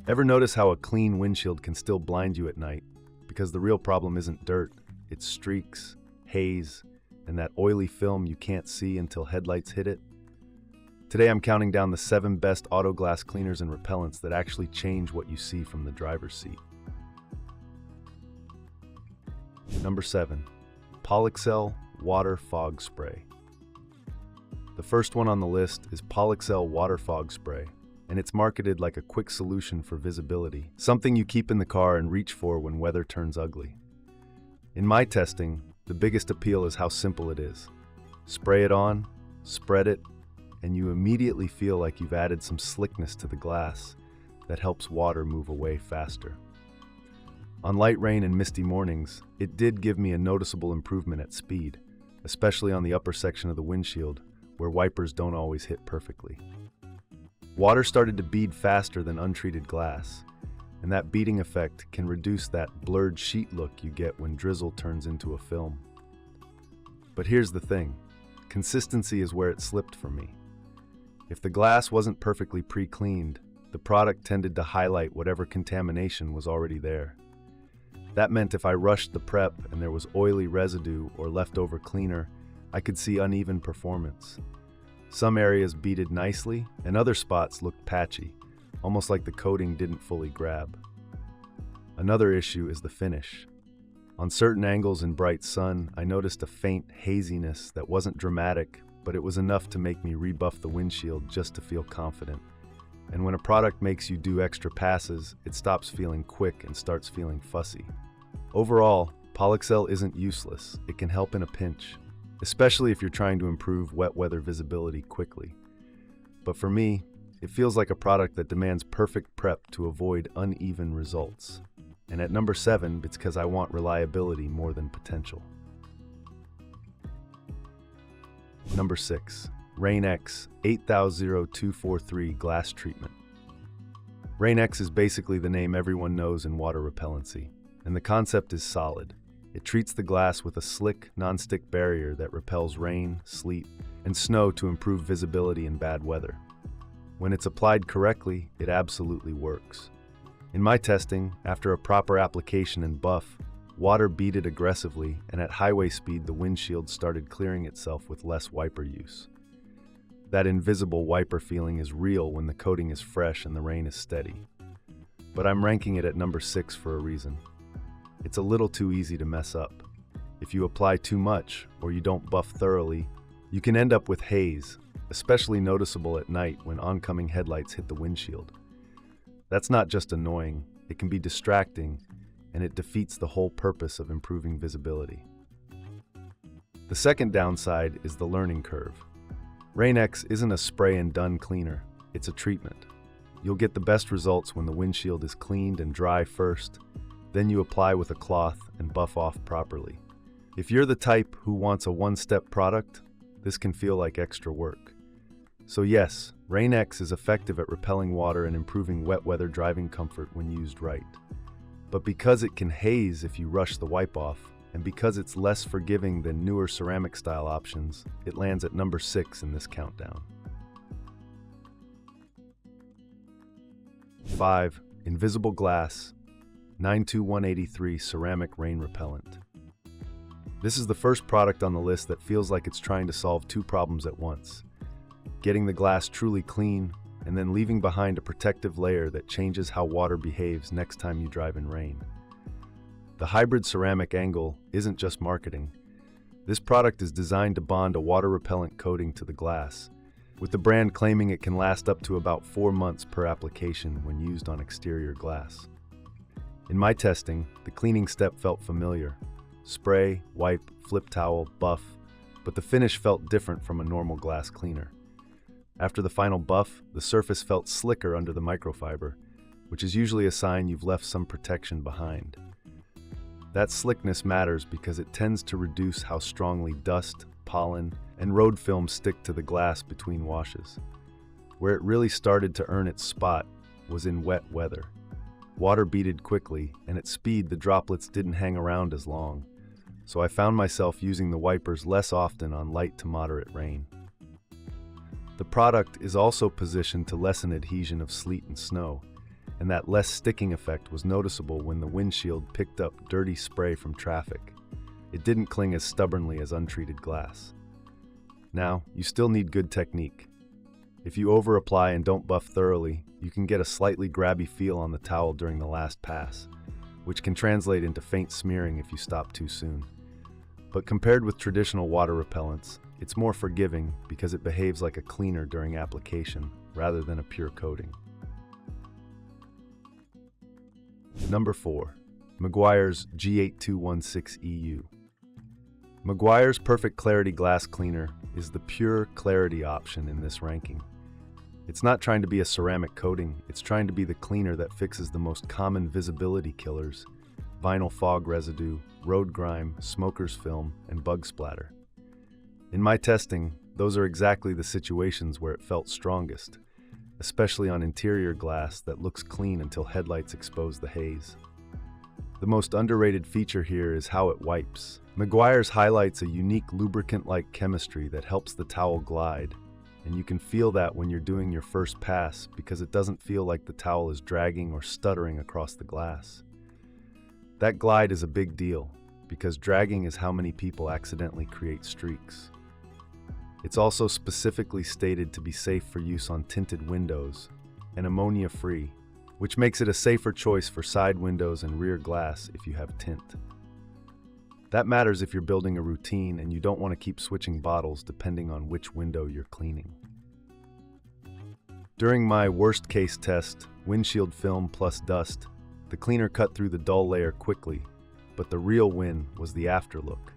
Ever notice how a clean windshield can still blind you at night? Because the real problem isn't dirt, it's streaks, haze, and that oily film you can't see until headlights hit it. Today I'm counting down the 7 best auto glass cleaners and repellents that actually change what you see from the driver's seat. Number 7. POLIXEL Water Fog Spray. The first one on the list is POLIXEL Water Fog Spray, and it's marketed like a quick solution for visibility, something you keep in the car and reach for when weather turns ugly. In my testing, the biggest appeal is how simple it is. Spray it on, spread it, and you immediately feel like you've added some slickness to the glass that helps water move away faster. On light rain and misty mornings, it did give me a noticeable improvement at speed, especially on the upper section of the windshield, where wipers don't always hit perfectly. Water started to bead faster than untreated glass, and that beading effect can reduce that blurred sheet look you get when drizzle turns into a film. But here's the thing, consistency is where it slipped for me. If the glass wasn't perfectly pre-cleaned, the product tended to highlight whatever contamination was already there. That meant if I rushed the prep and there was oily residue or leftover cleaner, I could see uneven performance. Some areas beaded nicely, and other spots looked patchy, almost like the coating didn't fully grab. Another issue is the finish. On certain angles in bright sun, I noticed a faint haziness that wasn't dramatic, but it was enough to make me rebuff the windshield just to feel confident. And when a product makes you do extra passes, it stops feeling quick and starts feeling fussy. Overall, POLIXEL isn't useless. It can help in a pinch, especially if you're trying to improve wet weather visibility quickly. But for me, it feels like a product that demands perfect prep to avoid uneven results. And at number 7, it's because I want reliability more than potential. Number 6. Rain-X 800243 Glass Treatment. Rain-X is basically the name everyone knows in water repellency, and the concept is solid. It treats the glass with a slick, non-stick barrier that repels rain, sleet, and snow to improve visibility in bad weather. When it's applied correctly, it absolutely works. In my testing, after a proper application and buff, water beaded aggressively, and at highway speed the windshield started clearing itself with less wiper use. That invisible wiper feeling is real when the coating is fresh and the rain is steady. But I'm ranking it at number 6 for a reason. It's a little too easy to mess up. If you apply too much, or you don't buff thoroughly, you can end up with haze, especially noticeable at night when oncoming headlights hit the windshield. That's not just annoying, it can be distracting, and it defeats the whole purpose of improving visibility. The second downside is the learning curve. Rain-X isn't a spray-and-done cleaner, it's a treatment. You'll get the best results when the windshield is cleaned and dry first, then you apply with a cloth and buff off properly. If you're the type who wants a one-step product, this can feel like extra work. So yes, Rain-X is effective at repelling water and improving wet weather driving comfort when used right. But because it can haze if you rush the wipe off, and because it's less forgiving than newer ceramic style options, it lands at number 6 in this countdown. 5. Invisible Glass 92183 Ceramic Rain Repellent. This is the first product on the list that feels like it's trying to solve 2 problems at once: getting the glass truly clean, and then leaving behind a protective layer that changes how water behaves next time you drive in rain. The hybrid ceramic angle isn't just marketing. This product is designed to bond a water repellent coating to the glass, with the brand claiming it can last up to about 4 months per application when used on exterior glass. In my testing, the cleaning step felt familiar. Spray, wipe, flip towel, buff, but the finish felt different from a normal glass cleaner. After the final buff, the surface felt slicker under the microfiber, which is usually a sign you've left some protection behind. That slickness matters because it tends to reduce how strongly dust, pollen, and road film stick to the glass between washes. Where it really started to earn its spot was in wet weather. Water beaded quickly, and at speed the droplets didn't hang around as long, so I found myself using the wipers less often on light to moderate rain. The product is also positioned to lessen adhesion of sleet and snow, and that less sticking effect was noticeable when the windshield picked up dirty spray from traffic. It didn't cling as stubbornly as untreated glass. Now, you still need good technique. If you over-apply and don't buff thoroughly, you can get a slightly grabby feel on the towel during the last pass, which can translate into faint smearing if you stop too soon. But compared with traditional water repellents, it's more forgiving because it behaves like a cleaner during application rather than a pure coating. Number 4. Meguiar's G8216EU. Meguiar's Perfect Clarity Glass Cleaner is the pure clarity option in this ranking. It's not trying to be a ceramic coating, it's trying to be the cleaner that fixes the most common visibility killers: vinyl fog residue, road grime, smoker's film, and bug splatter. In my testing, those are exactly the situations where it felt strongest, especially on interior glass that looks clean until headlights expose the haze. The most underrated feature here is how it wipes. Meguiar's highlights a unique lubricant-like chemistry that helps the towel glide, and you can feel that when you're doing your first pass because it doesn't feel like the towel is dragging or stuttering across the glass. That glide is a big deal because dragging is how many people accidentally create streaks. It's also specifically stated to be safe for use on tinted windows and ammonia-free, which makes it a safer choice for side windows and rear glass if you have tint. That matters if you're building a routine and you don't want to keep switching bottles depending on which window you're cleaning. During my worst-case test, windshield film plus dust, the cleaner cut through the dull layer quickly, but the real win was the afterlook.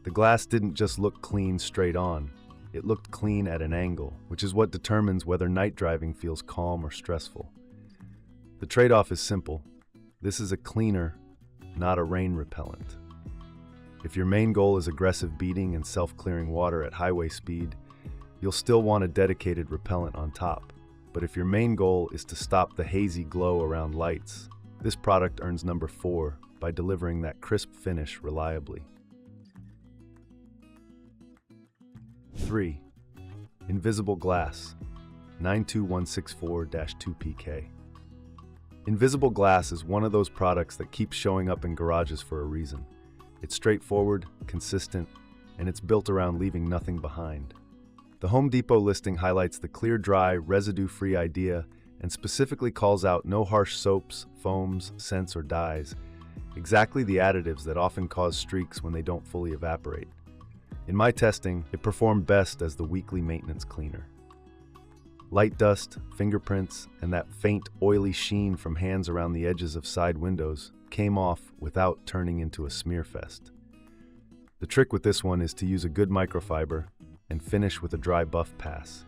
The glass didn't just look clean straight on, it looked clean at an angle, which is what determines whether night driving feels calm or stressful. The trade-off is simple. This is a cleaner, not a rain repellent. If your main goal is aggressive beating and self-clearing water at highway speed, you'll still want a dedicated repellent on top. But if your main goal is to stop the hazy glow around lights, this product earns number 4 by delivering that crisp finish reliably. 3. Invisible Glass 92164-2PK. Invisible glass is one of those products that keeps showing up in garages for a reason. It's straightforward, consistent, and it's built around leaving nothing behind. The Home Depot listing highlights the clear, dry, residue-free idea and specifically calls out no harsh soaps, foams, scents, or dyes, exactly the additives that often cause streaks when they don't fully evaporate. In my testing, it performed best as the weekly maintenance cleaner. Light dust, fingerprints, and that faint, oily sheen from hands around the edges of side windows came off without turning into a smear fest. The trick with this one is to use a good microfiber and finish with a dry buff pass,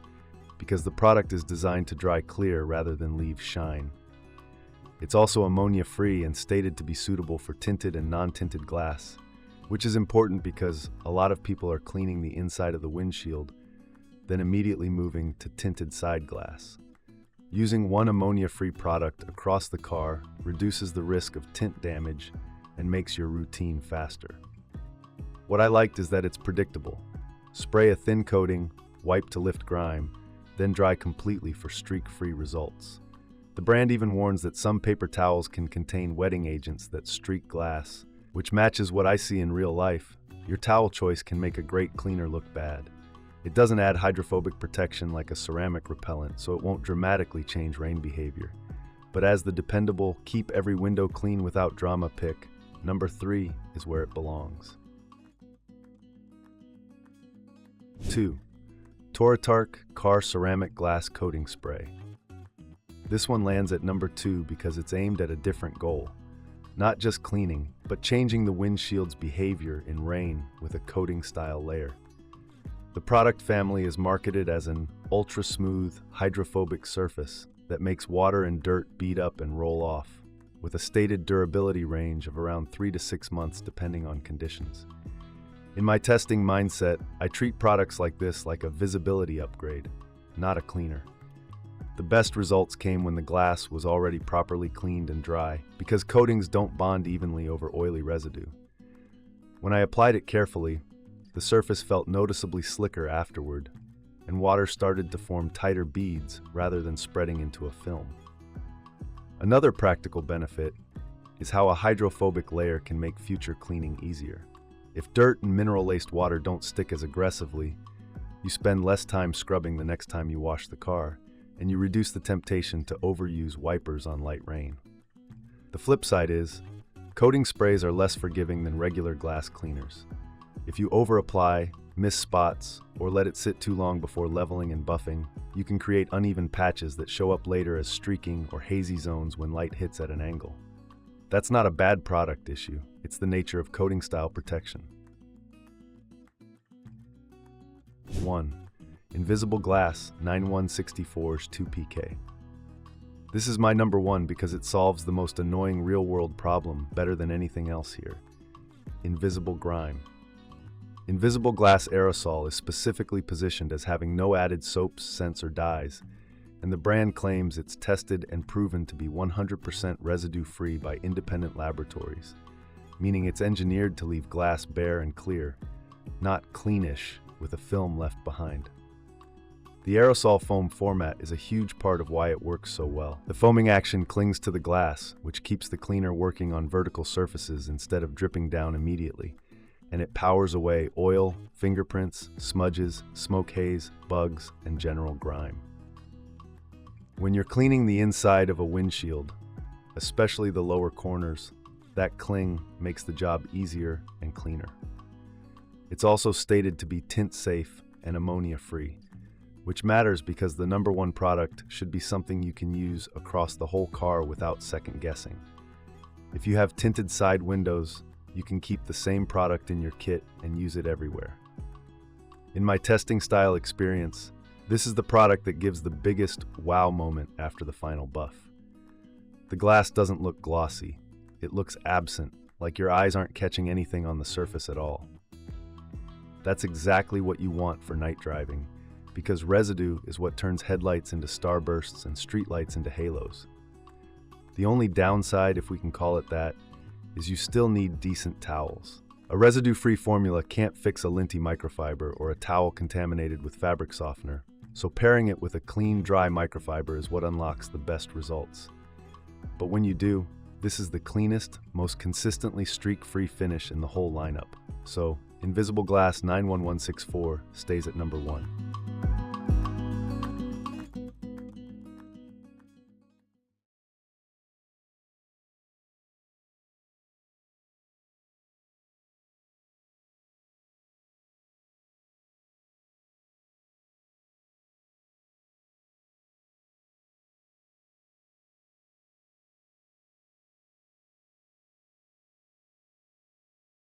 because the product is designed to dry clear rather than leave shine. It's also ammonia-free and stated to be suitable for tinted and non-tinted glass, which is important because a lot of people are cleaning the inside of the windshield, then immediately moving to tinted side glass. Using one ammonia-free product across the car reduces the risk of tint damage and makes your routine faster. What I liked is that it's predictable. Spray a thin coating, wipe to lift grime, then dry completely for streak-free results. The brand even warns that some paper towels can contain wetting agents that streak glass, which matches what I see in real life. Your towel choice can make a great cleaner look bad. It doesn't add hydrophobic protection like a ceramic repellent, so it won't dramatically change rain behavior. But as the dependable, keep every window clean without drama pick, number 3 is where it belongs. 2. Toretark Car Ceramic Glass Coating Spray. This one lands at number 2 because it's aimed at a different goal. Not just cleaning, but changing the windshield's behavior in rain with a coating-style layer. The product family is marketed as an ultra-smooth, hydrophobic surface that makes water and dirt bead up and roll off, with a stated durability range of around 3 to 6 months depending on conditions. In my testing mindset, I treat products like this like a visibility upgrade, not a cleaner. The best results came when the glass was already properly cleaned and dry, because coatings don't bond evenly over oily residue. When I applied it carefully, the surface felt noticeably slicker afterward, and water started to form tighter beads rather than spreading into a film. Another practical benefit is how a hydrophobic layer can make future cleaning easier. If dirt and mineral-laced water don't stick as aggressively, you spend less time scrubbing the next time you wash the car, and you reduce the temptation to overuse wipers on light rain. The flip side is, coating sprays are less forgiving than regular glass cleaners. If you over-apply, miss spots, or let it sit too long before leveling and buffing, you can create uneven patches that show up later as streaking or hazy zones when light hits at an angle. That's not a bad product issue, it's the nature of coating style protection. 1. Invisible Glass 9164's 2PK. This is my number one because it solves the most annoying real-world problem better than anything else here. Invisible grime. Invisible glass aerosol is specifically positioned as having no added soaps, scents, or dyes, and the brand claims it's tested and proven to be 100% residue-free by independent laboratories, meaning it's engineered to leave glass bare and clear, not cleanish with a film left behind. The aerosol foam format is a huge part of why it works so well. The foaming action clings to the glass, which keeps the cleaner working on vertical surfaces instead of dripping down immediately, and it powers away oil, fingerprints, smudges, smoke haze, bugs, and general grime. When you're cleaning the inside of a windshield, especially the lower corners, that cling makes the job easier and cleaner. It's also stated to be tint-safe and ammonia-free, which matters because the number one product should be something you can use across the whole car without second-guessing. If you have tinted side windows, you can keep the same product in your kit and use it everywhere. In my testing style experience, this is the product that gives the biggest wow moment after the final buff. The glass doesn't look glossy. It looks absent, like your eyes aren't catching anything on the surface at all. That's exactly what you want for night driving, because residue is what turns headlights into starbursts and streetlights into halos. The only downside, if we can call it that, is you still need decent towels. A residue-free formula can't fix a linty microfiber or a towel contaminated with fabric softener, so pairing it with a clean, dry microfiber is what unlocks the best results. But when you do, this is the cleanest, most consistently streak-free finish in the whole lineup. So, Invisible Glass 91164 stays at number one.